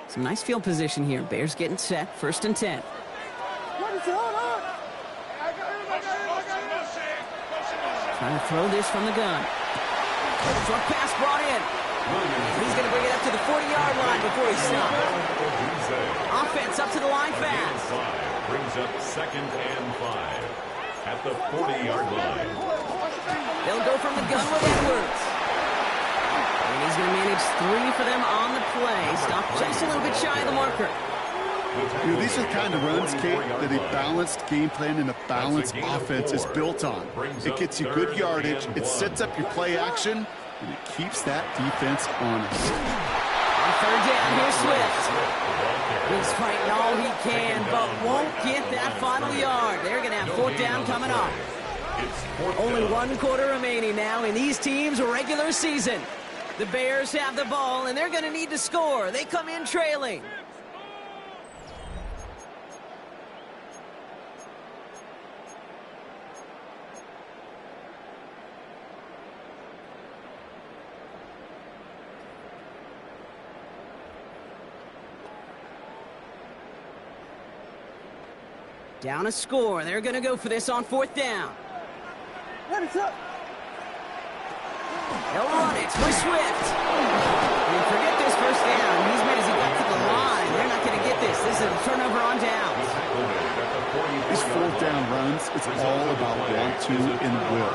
Some nice field position here. Bears getting set. 1st and 10. Trying to throw this from the gun. Short pass brought in. He's going to bring it up to the 40-yard line before he stops. Offense up to the line fast. Brings up 2nd and 5 at the 40-yard line. They'll go from the gun with Edwards. And he's going to manage 3 for them on the play. Stop just a little bit shy of the marker. You know, these are the kind of runs, Kate, that a balanced game plan and a balanced offense is built on. It gets you good yardage, it sets up your play action, and it keeps that defense honest. On 3rd down, here's Swift. He's fighting all he can, but won't get that final yard. They're going to have 4th down coming up. Only 1 quarter remaining now in these teams' regular season. The Bears have the ball, and they're going to need to score. They come in trailing. Down a score. They're going to go for this on 4th down. They'll run it for Swift. And forget this 1st down. He's made as he got to the line. They're not going to get this. This is a turnover on downs. These 4th down runs, it's all about want to and will.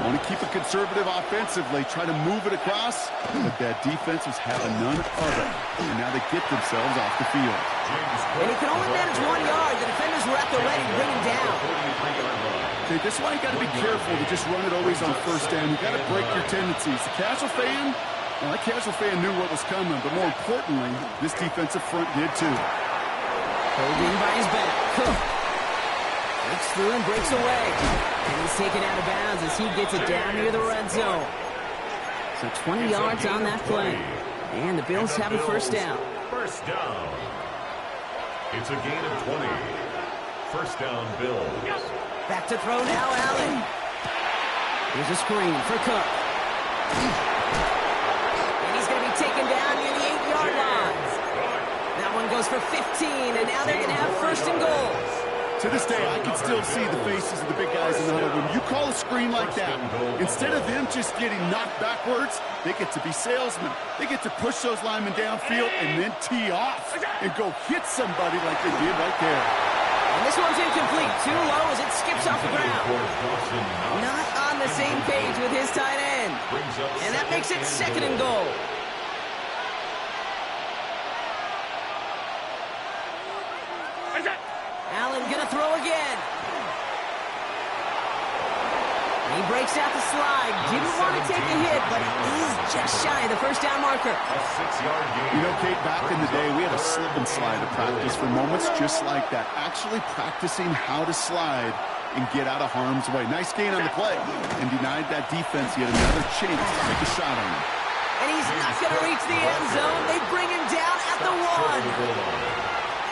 Want to keep it conservative offensively, try to move it across, but that defense was having none of it. And now they get themselves off the field. And he can only manage 1 yard. The defenders were at the ready to bring him down. Okay, this is why you got to be careful to just run it always on 1st down. You got to break your tendencies. The casual fan, well, that casual fan knew what was coming, but more importantly, this defensive front did too. Holding by his back. Cook breaks through and breaks away. And he's taken out of bounds as he gets it down near the red zone. So 20 yards on that play. And the Bills have a 1st down. 1st down. It's a gain of 20. 1st down, Bills. Back to throw now, Allen. Here's a screen for Cook. And he's going to be taken down near the 8-yard line. That one goes for 15, and now they're going to have 1st and goal. To this day, I can still see the faces of the big guys in the huddle. When you call a screen like that, instead of them just getting knocked backwards, they get to be salesmen. They get to push those linemen downfield and then tee off and go hit somebody like they did right there. And this one's incomplete. Too low as it skips off the ground. Not on the same page with his tight end. And that makes it 2nd and goal. Allen gonna throw again. He breaks out the slide. Didn't want to take a hit, but he's just shy of the 1st down marker. You know, Kate, back in the day, we had a slip and slide to practice for moments just like that. Actually practicing how to slide and get out of harm's way. Nice gain on the play and denied that defense yet another chance to make a shot on him. And he's not going to reach the end zone. They bring him down at the 1.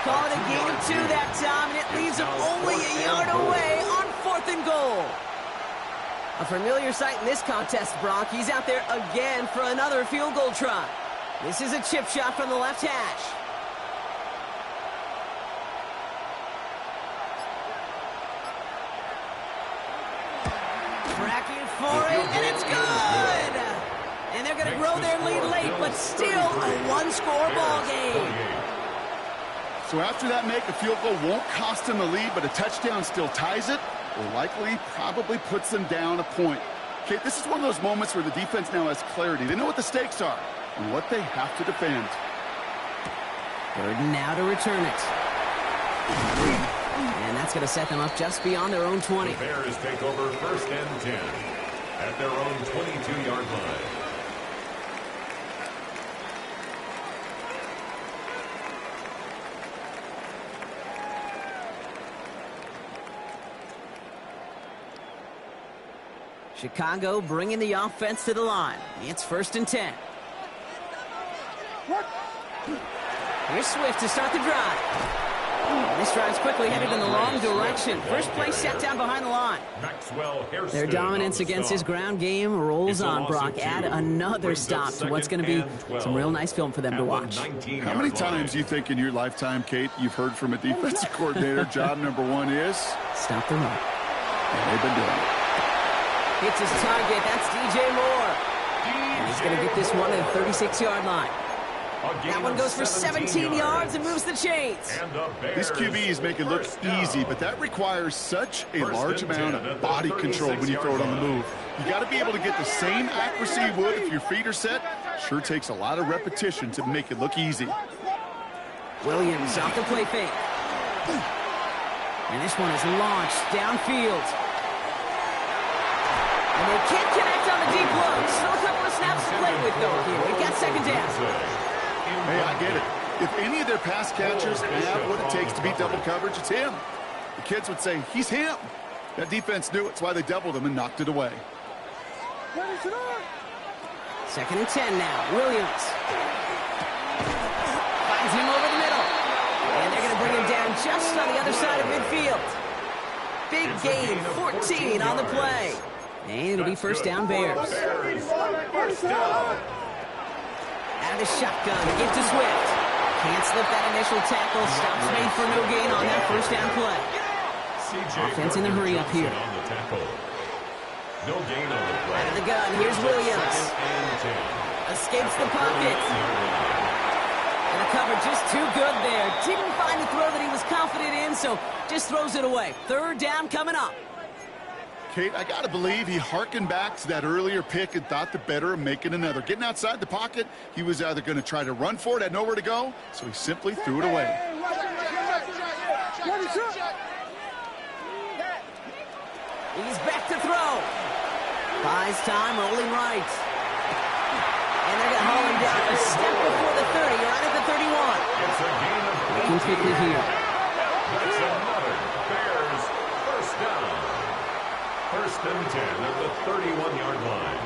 Call it a gain of 2 that time, and it leaves him only a yard away on 4th and goal. A familiar sight in this contest, Brock. He's out there again for another field goal try. This is a chip shot from the left hash. Tracking for it, and it's good! And they're going to grow their lead late, but still a 1-score ball game. So after that make, a field goal won't cost them the lead, but a touchdown still ties it, or likely probably puts them down a point. Okay, this is one of those moments where the defense now has clarity. They know what the stakes are and what they have to defend. 3rd now to return it. And that's going to set them up just beyond their own 20. The Bears take over 1st and 10 at their own 22-yard line. Chicago bringing the offense to the line. It's 1st and 10. Here's Swift to start the drive. This drive's quickly headed in the wrong direction. First play set down behind the line. Their dominance against his ground game rolls on, Brock. Add another stop to what's going to be some real nice film for them to watch. How many times do you think in your lifetime, Kate, you've heard from a defensive coordinator, job number one is? Stop the run. And they've been doing it. Hits his target. That's DJ Moore. And he's going to get this one to the 36-yard line. That one goes for 17 yards and moves the chains. These QBs make it look easy, but that requires such a large amount of body control when you throw it on the move. You got to be able to get the same accuracy you would if your feet are set. Sure takes a lot of repetition to make it look easy. Williams off the play fake. And this one is launched downfield. And they can't connect on the deep look. Still a couple of snaps to play with, though, here. We've got second down. Hey, I get it. If any of their pass catchers have what it takes to beat double coverage, it's him. The kids would say, he's him. That defense knew it. It's why they doubled him and knocked it away. Second and 10 now. Williams finds him over the middle. And they're going to bring him down just on the other side of midfield. Big gain, 14 on the play. And it'll be first down, Bears. Out of the shotgun, give to Swift. Can't slip that initial tackle. Stops made for no gain on that first down play. Offense in a hurry up here. No gain on the play. Out of the gun, here's Williams. Escapes the pocket. And the cover just too good there. Didn't find the throw that he was confident in, so just throws it away. Third down coming up. Kate, I got to believe he hearkened back to that earlier pick and thought the better of making another. Getting outside the pocket, he was either going to try to run for it, had nowhere to go, so he simply threw it away. He's back to throw. Buys time, rolling right. And they're going to haul him down a step before the 30, right at the 31. Looking quickly here. That's another Bears first down. First and 10 at the 31-yard line.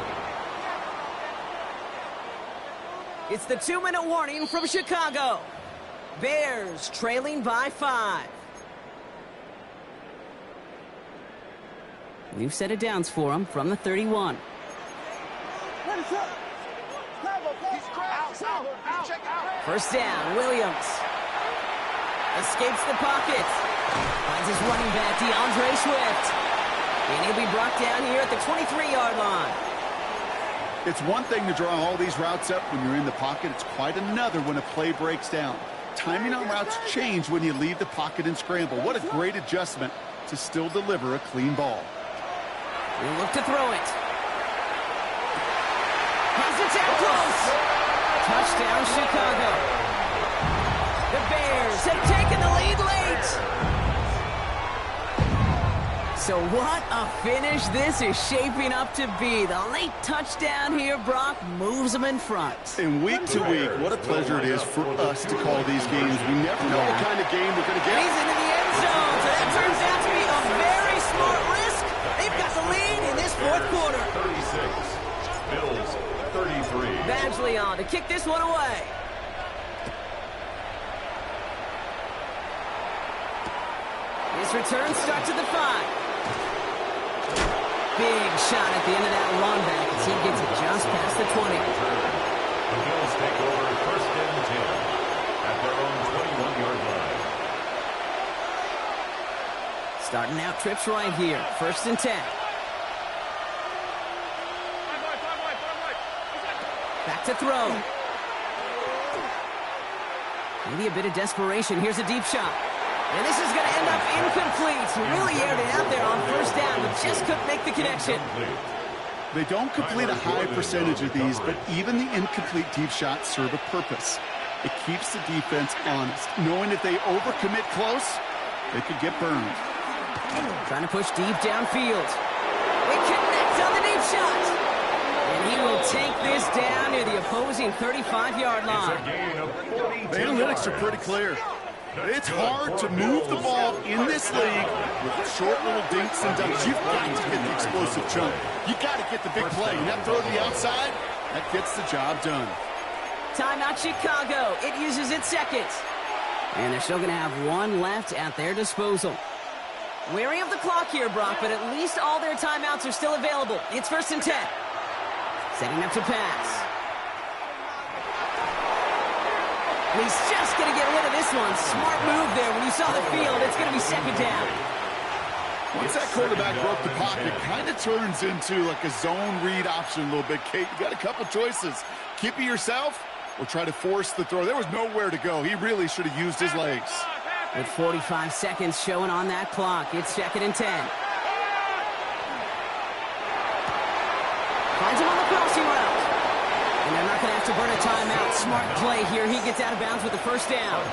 It's the 2-minute warning from Chicago. Bears trailing by 5. New set of downs for them from the 31. First down, Williams. Escapes the pocket. Finds his running back, DeAndre Swift. And he'll be brought down here at the 23-yard line. It's one thing to draw all these routes up when you're in the pocket. It's quite another when a play breaks down. Timing on routes change when you leave the pocket and scramble. What a great adjustment to still deliver a clean ball. We'll look to throw it. Has it down close. Touchdown, Chicago. The Bears have taken the lead late. So what a finish this is shaping up to be. The late touchdown here, Brock, moves them in front. And week to week, what a pleasure it is for us to call these games. We never know what kind of game we're going to get. He's into the end zone, so that turns out to be a very smart risk. They've got the lead in this fourth quarter. 36, Bills 33. Badgley on to kick this one away. His return starts at the 5. Big shot at the end of that run back as he gets it just past the 20. The Bills take over first and 10 at their own 21-yard line. Starting out trips right here. First and 10. Back to throw. Maybe a bit of desperation. Here's a deep shot. And this is going to end up incomplete. He really aired it out there on first down, but just couldn't make the connection. They don't complete a high percentage of these, but even the incomplete deep shots serve a purpose. It keeps the defense honest, knowing if they overcommit close, they could get burned. Trying to push deep downfield. They connect on the deep shot. And he will take this down near the opposing 35-yard line. The analytics are pretty clear. It's hard to move the ball in this league with short little dinks and dunks. You've got to get the explosive chunk. You got to get the big play. And that throw to the outside, that gets the job done. Timeout Chicago. It uses its second. And they're still going to have one left at their disposal. Wary of the clock here, Brock, but at least all their timeouts are still available. It's 1st and 10. Setting up to pass. And he's just going to get rid of this one. Smart move there. When you saw the field, it's going to be 2nd down. Once that quarterback broke the pocket, it kind of turns into like a zone read option a little bit, Kate. You got a couple choices. Keep it yourself or try to force the throw. There was nowhere to go. He really should have used his legs. With 45 seconds showing on that clock, it's 2nd and 10. Finds him on the crossing route. And they're not going to have to burn a timeout. Smart play here. He gets out of bounds with the 1st down.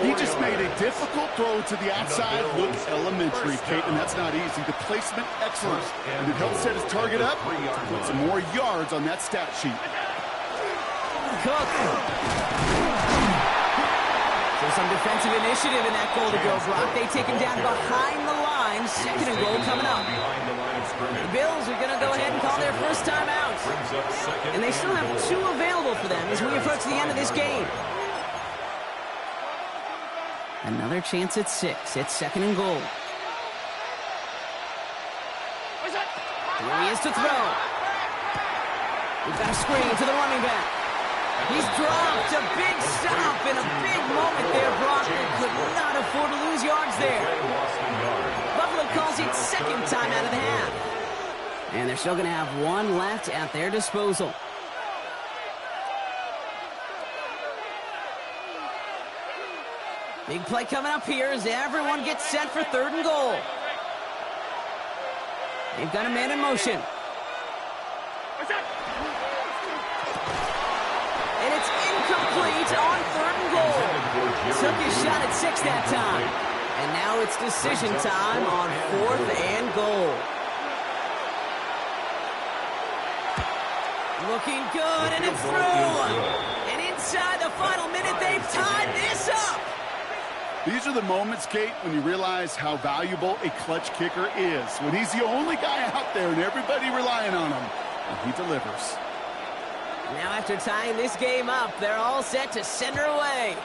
He just made a difficult throw to the outside. Look elementary, Kate, and that's not easy. The placement, excellent. And it helps set his target up to put some more yards on that stat sheet. Cook. So some defensive initiative in that goal to go, Brock. They take him down behind the line. 2nd and goal coming up. The Bills are going to go ahead and call their first time out. And they still have 2 available for them as we approach the end of this game. Another chance at 6. It's 2nd and goal. Here he is to throw. We've got a screen to the running back. He's dropped. A big stop and a big moment there, Brock. They could not afford to lose yards there. Buffalo calls it 2nd time out of the half. And they're still going to have 1 left at their disposal. Big play coming up here as everyone gets set for 3rd and goal. They've got a man in motion. And it's incomplete on 3rd and goal. Took his shot at 6 that time. And now it's decision time on 4th and goal. Looking good, and it's through. And inside the final minute, they've tied this up. These are the moments, Kate, when you realize how valuable a clutch kicker is. When he's the only guy out there and everybody relying on him, and he delivers. Now after tying this game up, they're all set to send her away.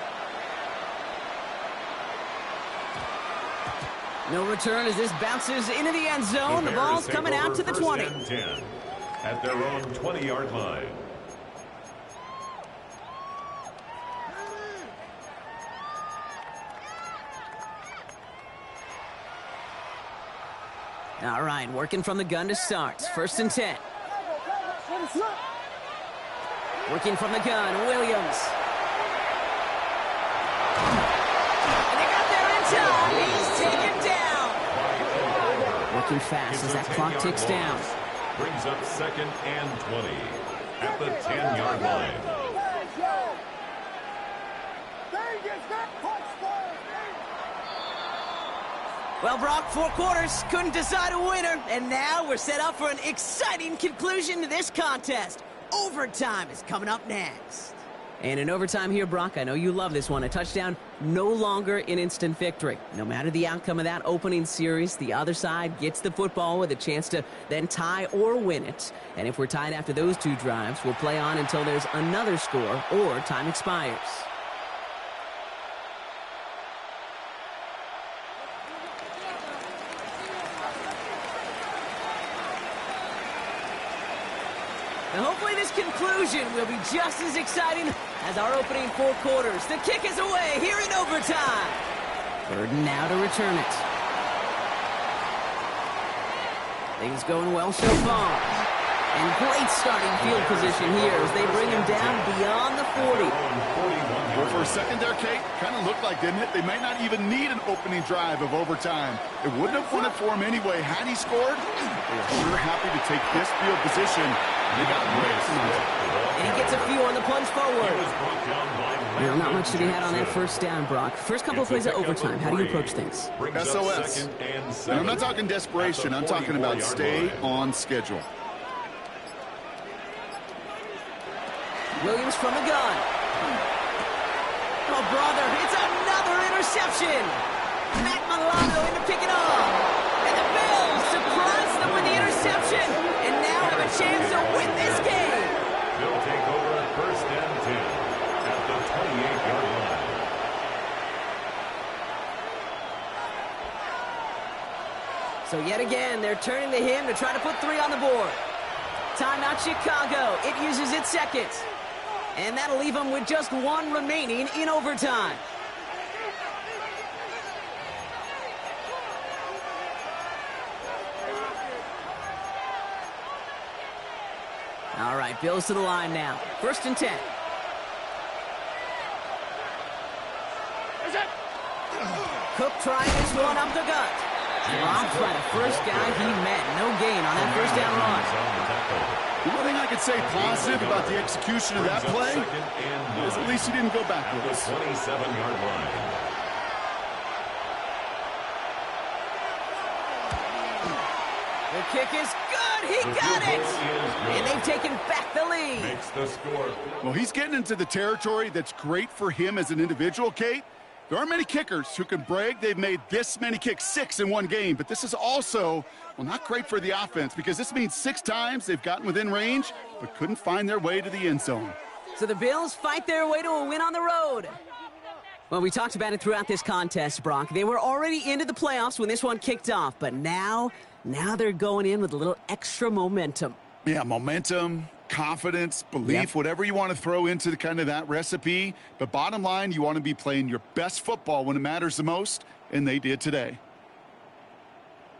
No return as this bounces into the end zone. The ball's coming out to the 20. At their own 20-yard line. All right, working from the gun to start. 1st and 10. Working from the gun, Williams. And they got there in time. He's taken down. Working fast as that clock ticks down. Brings up 2nd and 20 at the 10-yard line. Well, Brock, 4 quarters, couldn't decide a winner, and now we're set up for an exciting conclusion to this contest. Overtime is coming up next. And in overtime here, Brock, I know you love this one. A touchdown, no longer an instant victory. No matter the outcome of that opening series, the other side gets the football with a chance to then tie or win it. And if we're tied after those 2 drives, we'll play on until there's another score or time expires. Now hopefully this conclusion will be just as exciting as our opening 4 quarters. The kick is away here in overtime. 3rd and now to return it. Things going well so far. And great starting field position here as they bring him down beyond the 40. Well, for a second there, Kate, kind of looked like, didn't it? They might not even need an opening drive of overtime. It wouldn't have won it for him anyway. Had he scored, they are sure happy to take this field position. They got and he gets a few on the plunge forward. Well, not much to be had on that 1st down, Brock. First couple of plays of overtime. How do you approach things? SOS. And I'm not talking desperation. I'm talking about stay on schedule. Williams from the gun. Oh, brother, it's another interception. Matt Milano in to pick it up. And the Bills surprise them with the interception. And now have a chance to win this game. They'll take over 1st and 10 at the 28-yard line. So yet again, they're turning to him to try to put 3 on the board. Timeout Chicago. It uses its second. And that'll leave them with just 1 remaining in overtime. All right, Bills to the line now. 1st and 10. Cook trying this one up the gut. Blocked by the first guy he met. No gain on that 1st down run. The one thing I could say positive about the execution of that play is at least he didn't go backwards. 27-yard line. The kick is good. He got it. And they've taken back the lead. Makes the score. Well, he's getting into the territory that's great for him as an individual, Kate. There aren't many kickers who can brag they've made this many kicks, 6 in one game. But this is also, well, not great for the offense because this means 6 times they've gotten within range but couldn't find their way to the end zone. So the Bills fight their way to a win on the road. Well, we talked about it throughout this contest, Brock. They were already into the playoffs when this one kicked off. But now they're going in with a little extra momentum. Yeah, momentum, confidence, belief, whatever you want to throw into the kind of that recipe. But bottom line, you want to be playing your best football when it matters the most, and they did today.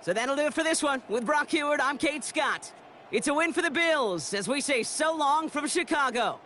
So that'll do it for this one. With Brock Heward, I'm Kate Scott. It's a win for the Bills as we say so long from Chicago.